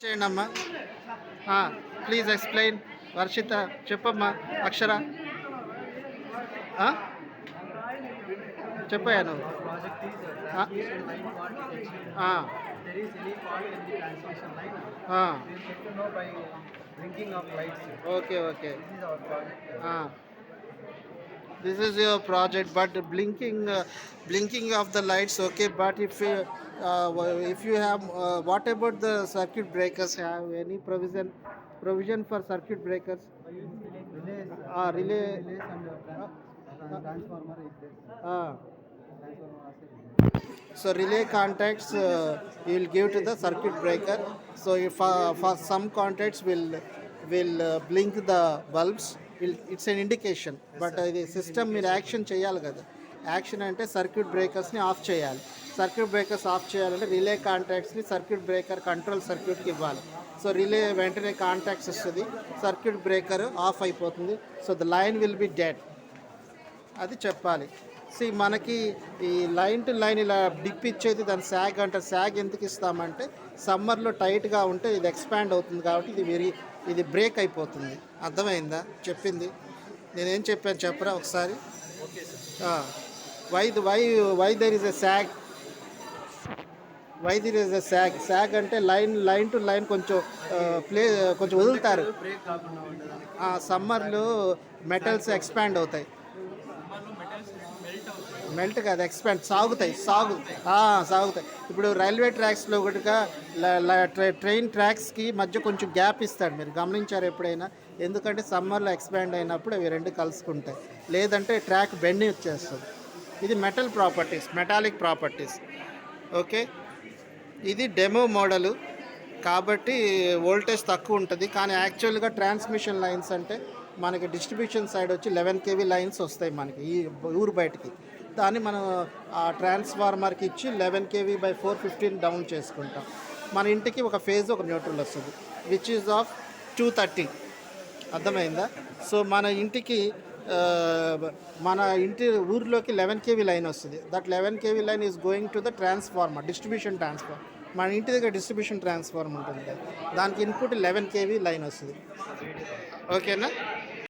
చేయండి అమ్మా. Please explain. Varshita చెప్పమ్మా. అక్షర చెప్పాయా నువ్వు? Our project is ఆ, transmission line fault detection. ఆ, If there is any fault in the transmission line, ఆ, we will get to know by blinking of lights. Okay okay. This is our project. This is your project, but blinking of the lights, okay. But if you have, what about the circuit breakers? Have any provision for circuit breakers? Relays, Relay. relays and transformer is there. Transformer also is there. So relay contacts you will give to the circuit breaker. So if for some contacts will blink the bulbs. It's an indication. But ఇది system మీరు action చేయాలి కదా. Action అంటే circuit బ్రేకర్స్ని of చేయాలి. Circuit breakers of చేయాలంటే relay కాంటాక్ట్స్ని circuit breaker control సర్క్యూట్కి ఇవ్వాలి. So relay వెంటనే contacts వస్తుంది, సర్క్యూట్ బ్రేకర్ ఆఫ్ అయిపోతుంది. So the line will be dead. అది చెప్పాలి. మనకి ఈ లైన్ టు లైన్ ఇలా డిప్ ఇచ్చేది దాని శాగ్ అంటారు. శాగ్ ఎందుకు ఇస్తామంటే సమ్మర్లో టైట్గా ఉంటే ఇది ఎక్స్పాండ్ అవుతుంది కాబట్టి ఇది బ్రేక్ అయిపోతుంది. అర్థమైందా చెప్పింది? నేనేం చెప్పాను చెప్పరా ఒకసారి. Why there is a sag. Why there is a sag అంటే లైన్ టు లైన్ కొంచెం కొంచెం వదులుతారు. బ్రేక్ కాకుండా ఉండడానికి. సమ్మర్లో మెటల్స్ ఎక్స్పాండ్ అవుతాయి. మెల్ట్ కాదు, ఎక్స్పాండ్ సాగుతాయి. ఇప్పుడు రైల్వే ట్రాక్స్లో ఒకటిగా ట్రైన్ ట్రాక్స్కి మధ్య కొంచెం గ్యాప్ ఇస్తాడు. మీరు గమనించారు ఎప్పుడైనా? ఎందుకంటే సమ్మర్లో ఎక్స్పాండ్ అయినప్పుడు అవి రెండు కలుసుకుంటాయి, లేదంటే ట్రాక్ బెండింగ్ వచ్చేస్తుంది. ఇది మెటాలిక్ ప్రాపర్టీస్. ఓకే, ఇది డెమో మోడలు కాబట్టి వోల్టేజ్ తక్కువ ఉంటుంది. కానీ యాక్చువల్గా ట్రాన్స్మిషన్ లైన్స్ అంటే మనకి డిస్ట్రిబ్యూషన్ సైడ్ వచ్చి 11 kV లైన్స్ వస్తాయి మనకి ఈ ఊరు బయటికి. దాన్ని మనం ఆ ట్రాన్స్ఫార్మర్కి ఇచ్చి 11 kV/415 డౌన్ చేసుకుంటాం. మన ఇంటికి ఒక ఫేజ్ ఒక న్యూట్రల్ వస్తుంది, విచ్ ఈజ్ ఆఫ్ 230. అర్థమైందా? సో మన ఇంటి ఊరిలోకి 11 kV లైన్ వస్తుంది. That 11 kV line is going to the transformer, distribution transformer. మన ఇంటి దగ్గర డిస్ట్రిబ్యూషన్ ట్రాన్స్ఫార్మర్ ఉంటుంది కదా, దానికి ఇన్పుట్ 11 kV లైన్ వస్తుంది. ఓకేనా?